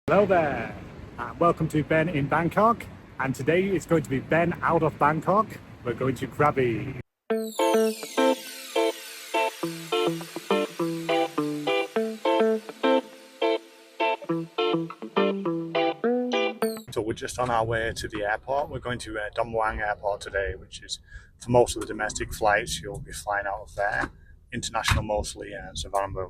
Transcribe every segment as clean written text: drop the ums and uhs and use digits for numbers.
Hello there, and welcome to Ben in Bangkok. And today it's going to be Ben out of Bangkok. We're going to Krabi. So we're just on our way to the airport. We're going to Don Muang Airport today, which is for most of the domestic flights, you'll be flying out of there. International mostly, Savannah.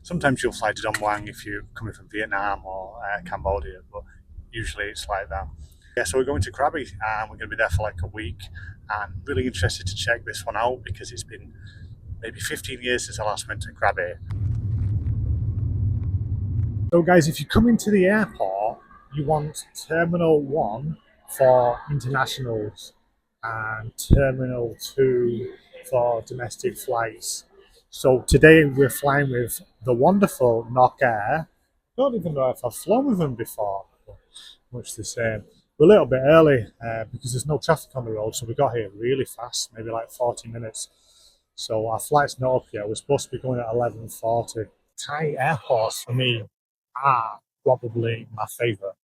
Sometimes you'll fly to Don Muang if you're coming from Vietnam or Cambodia, but usually it's like that. Yeah, so we're going to Krabi and we're going to be there for like a week. And really interested to check this one out because it's been maybe 15 years since I last went to Krabi. So guys, if you come into the airport, you want Terminal 1 for internationals and Terminal 2 for domestic flights. So today we're flying with the wonderful Nok Air. Don't even know if I've flown with them before, but much the same. We're a little bit early because there's no traffic on the road, so we got here really fast, maybe like 40 minutes. So our flight's not up yet. We're supposed to be going at 11:40. Thai airports for me are probably my favourite,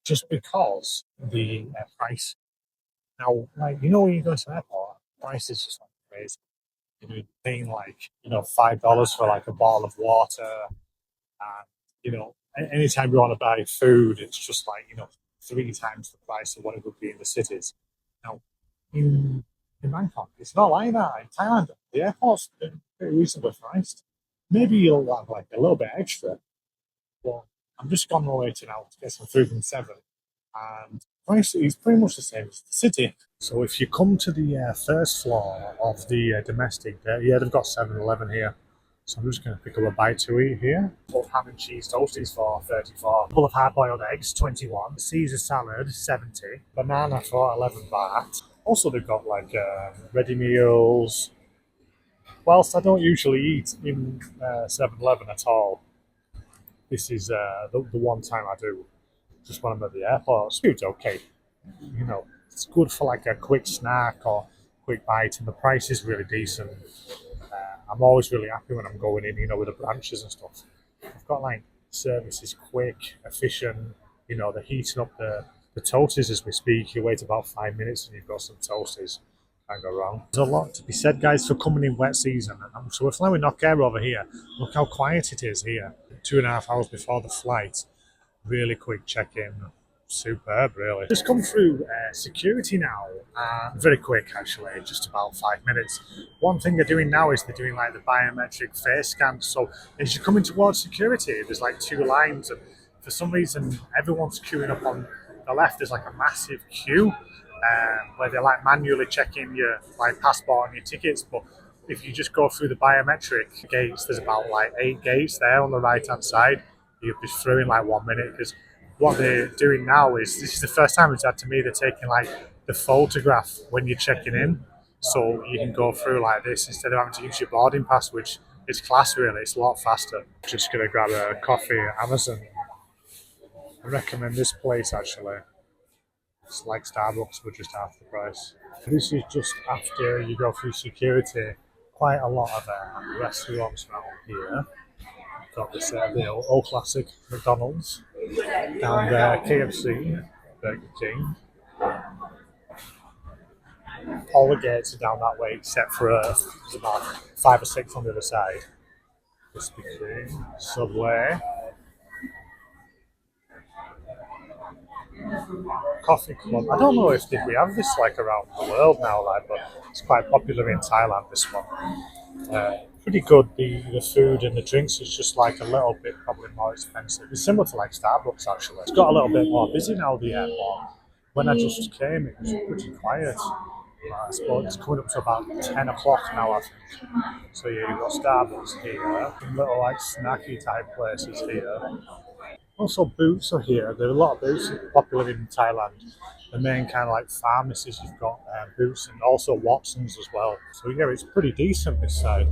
just because the price. Now, like when you go to an airport, price is just like crazy. You're paying like $5 for like a bottle of water, and anytime you want to buy food, it's just like 3 times the price of what it would be in the cities. Now, in Bangkok, it's not like that. In Thailand, the airport's pretty reasonably priced. Maybe you'll have like a little bit extra. But I'm just on my way to now to get some food from Seven, and price is pretty much the same as the city. So if you come to the first floor of the domestic, they've got 7-Eleven here. So I'm just going to pick up a bite to eat here. Ham and cheese toasties for 34. Full of hard-boiled eggs, 21. Caesar salad, 70. Banana for 11 baht. Also, they've got like ready meals. Whilst I don't usually eat in 7-Eleven at all, this is the one time I do. Just when I'm at the airport. Food's okay. It's good for like a quick snack or quick bite, and the price is really decent. I'm always really happy when I'm going in, with the branches and stuff. I've got like service is quick, efficient. They're heating up the toasties as we speak. You wait about 5 minutes and you've got some toasties. Can't go wrong. There's a lot to be said, guys, for coming in wet season. So we're flying with Nok Air over here. Look how quiet it is here. 2.5 hours before the flight. Really quick check-in. Superb, really. Just come through security now. Very quick, actually, just about 5 minutes. One thing they're doing now is they're doing like the biometric face scan. So as you're coming towards security, there's like 2 lines, and for some reason, everyone's queuing up on the left. There's like a massive queue where they're like manually checking your like passport and your tickets. But if you just go through the biometric gates, there's about like 8 gates there on the right-hand side. You'll be through in like 1 minute, because what they're doing now is, this is the first time it's had to me, they're taking like the photograph when you're checking in, so you can go through like this instead of having to use your boarding pass, which is class, really. It's a lot faster. Just gonna grab a coffee at Amazon. I recommend this place actually. It's like Starbucks but just half the price. This is just after you go through security. Quite a lot of restaurants around here. Got this the old classic McDonald's, down there KFC, Burger King. All the gates are down that way except for there's about 5 or 6 on the other side. Krispy Kreme, Subway, Coffee Club. I don't know if we have this like around the world now, but it's quite popular in Thailand, this one. Pretty good. The food and the drinks is just like a little bit probably more expensive. It's similar to like Starbucks actually. It's got a little bit more busy now, the airport. When I just came, it was pretty quiet. I suppose it's coming up to about 10 o'clock now, I think. So yeah, you've got Starbucks here, some little like snacky type places here. Also, Boots are here. There are a lot of Boots popular in Thailand. The main kind of like pharmacies, you've got Boots and also Watsons as well. So yeah, it's pretty decent this side.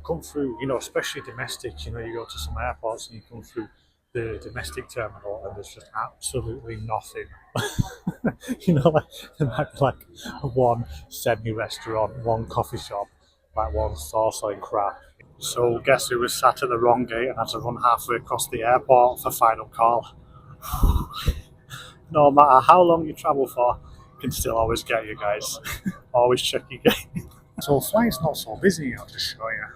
Come through, especially domestic. You go to some airports and you come through the domestic terminal and there's just absolutely nothing. Like there might be like one semi-restaurant, one coffee shop, like one store selling crap. So guess who was sat at the wrong gate and had to run halfway across the airport for final call? No matter how long you travel for, you can still always get you guys. Always check your gate. So flight's not so busy, I'll just show you.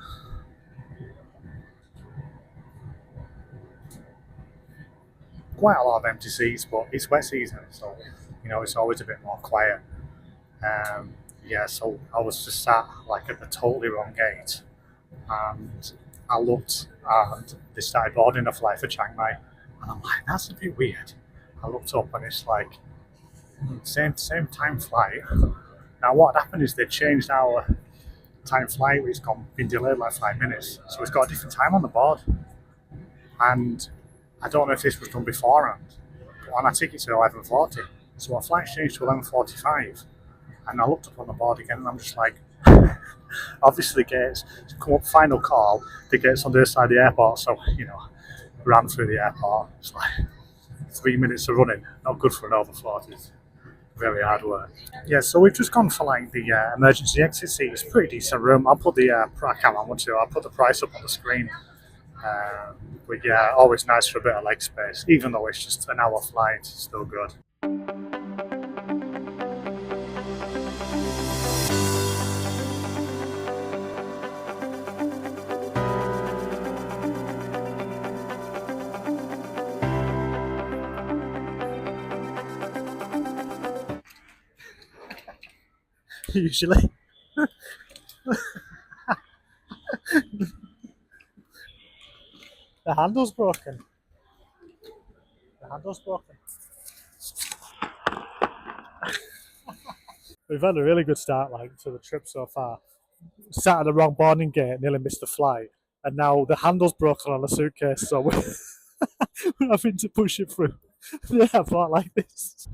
Quite a lot of empty seats, but it's wet season, so it's always a bit more quiet. Um, yeah, so I was just sat like at the totally wrong gate, and I looked, and they started boarding a flight for Chiang Mai, and I'm like, that's a bit weird. I looked up, and it's like same time flight. Now what happened is they changed our time flight. It's been delayed like 5 minutes, so it's got a different time on the board. And I don't know if this was done beforehand, but on our ticket to 11:40, so our flight changed to 11:45, and I looked up on the board again, and I'm just like, obviously gates come up final call. The gates on the other side of the airport, so ran through the airport. It's like 3 minutes of running, not good for an overflow. It's very hard work. Yeah, so we've just gone for like the emergency exit seat. It's a pretty decent room. I'll put the I can't remember how much. I'll put the price up on the screen. But yeah, always nice for a bit of leg space. Even though it's just an hour flight, it's still good. Usually. The handle's broken. The handle's broken. We've had a really good start to the trip so far. Sat at the wrong boarding gate, nearly missed the flight, and now the handle's broken on the suitcase, so we're having to push it through the airport like this.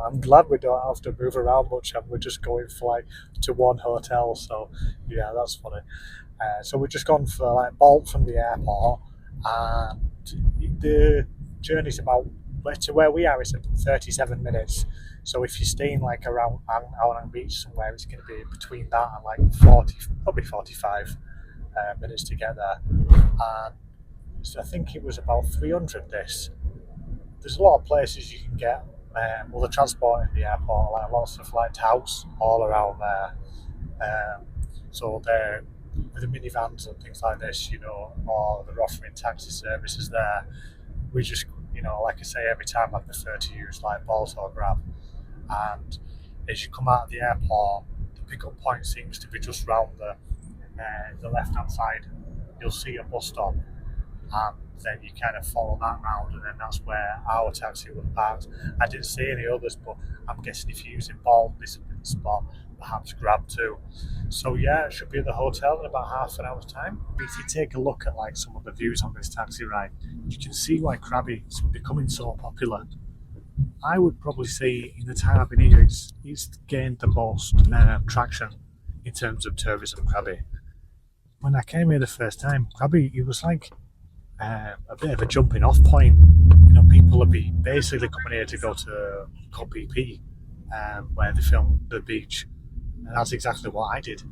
I'm glad we don't have to move around much and we're just going for to one hotel. So yeah, that's funny. So we've just gone for Bolt from the airport, and the journey's about to where we are. It's 37 minutes. So if you're staying around Aonang Beach somewhere, it's going to be between that and 40, probably 45 minutes to get there. And so I think it was about 300 this. There's a lot of places you can get other transport in the airport, lots of touts all around there. So they're with the minivans and things like this, or they're offering taxi services there. We just, like I say, every time I prefer to use Bolt or Grab. And as you come out of the airport, the pickup point seems to be just round the left hand side. You'll see a bus stop, and then you kind of follow that round, and then that's where our taxi was parked. I didn't see any others, but I'm guessing if you're using Bolt, this spot, perhaps Grab too. So yeah, it should be at the hotel in about half an hour's time. If you take a look at some of the views on this taxi ride, you can see why Krabi is becoming so popular. I would probably say in the time I've been here, it's gained the most traction in terms of tourism. Krabi. When I came here the first time, Krabi, it was a bit of a jumping off point. People would be basically coming here to go to Koh Phi Phi, where they filmed the beach, and that's exactly what I did.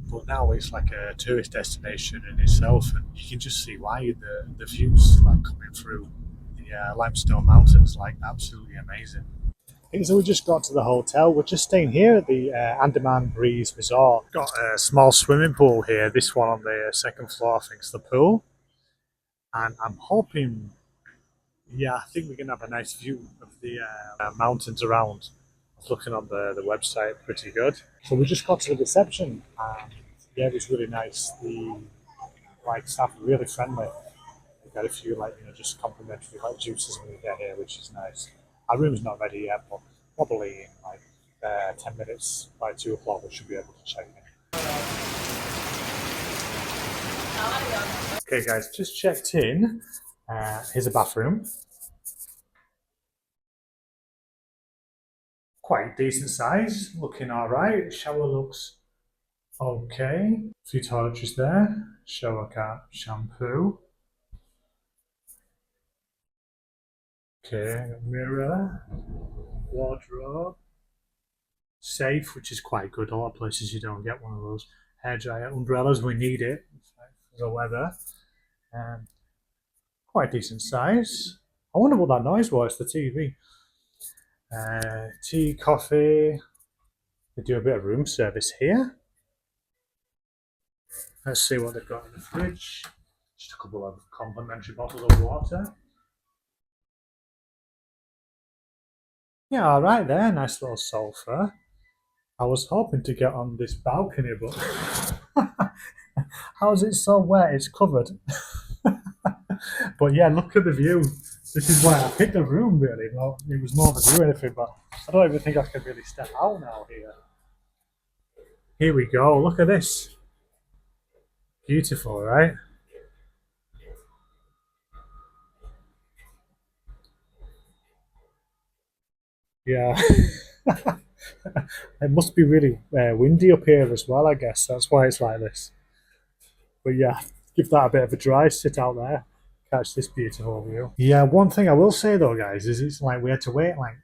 But now it's like a tourist destination in itself, and you can just see why the views coming through the limestone mountains, absolutely amazing. Okay, so we just got to the hotel. We're just staying here at the Andaman Breeze Resort. Got a small swimming pool here. This one on the second floor, I think, is the pool. And I'm hoping, yeah, I think we can have a nice view of the mountains around. I was looking on the website, pretty good. So we just got to the reception, and yeah, it was really nice. The staff were really friendly. We got a few just complimentary juices when we get here, which is nice. Our room's not ready yet, but probably in 10 minutes, by 2 o'clock, we should be able to check in. Okay, guys, just checked in. Here's a bathroom. Quite decent size, looking alright. Shower looks okay. A few toiletries there. Shower cap, shampoo. Okay, mirror, wardrobe. safe, which is quite good. A lot of places you don't get one of those hairdryer umbrellas. We need it for the weather. Um, Quite decent size. I wonder what that noise was. The TV. Tea, coffee. They do a bit of room service here. Let's see what they've got in the fridge. Just a couple of complimentary bottles of water. Yeah, all right there. Nice little sofa. I was hoping to get on this balcony, but how is it so wet? It's covered. But yeah, look at the view. This is why I picked the room, really. Well, it was more the view or anything, but I don't even think I can really step out now here. Here we go. Look at this. Beautiful, right? Yeah. It must be really windy up here as well, I guess. That's why it's like this. But yeah, give that a bit of a dry sit out there. Catch this beautiful view. Yeah, one thing I will say though, guys, is it's like we had to wait like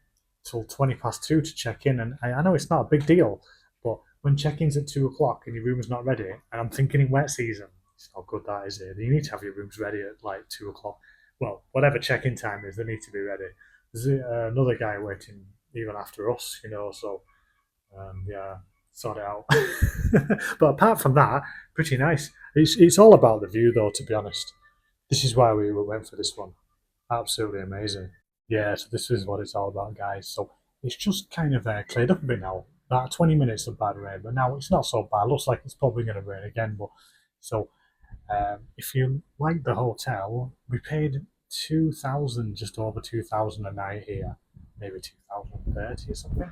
till 20 past 2 to check in, and I know it's not a big deal, but when check-in's at 2 o'clock and your room's not ready, and I'm thinking in wet season, it's not good that is it. You need to have your rooms ready at like 2 o'clock. Well, whatever check-in time is, they need to be ready. There's another guy waiting even after us, so yeah, sort it out. But apart from that, pretty nice. It's all about the view, though. To be honest, this is why we went for this one. Absolutely amazing. Yeah, so this is what it's all about, guys. So it's just kind of cleared up a bit now. About 20 minutes of bad rain, but now it's not so bad. Looks like it's probably going to rain again. But so if you like the hotel, we paid 2,000, just over 2,000 a night here, maybe 2,030 or something.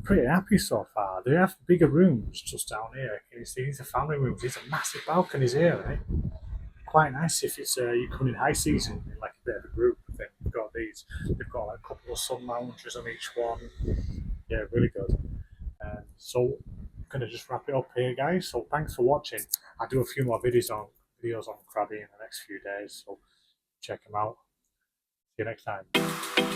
Pretty happy so far. They have bigger rooms just down here. Can you see? These are family rooms. These are massive balconies here, right? Quite nice if it's you come in high season in like a bit of a group. I think they've got these. They've got like a couple of sun lounges on each one. Yeah, really good. So I'm gonna just wrap it up here, guys. So thanks for watching. I'll do a few more videos on Krabi in the next few days. So check them out. See you next time.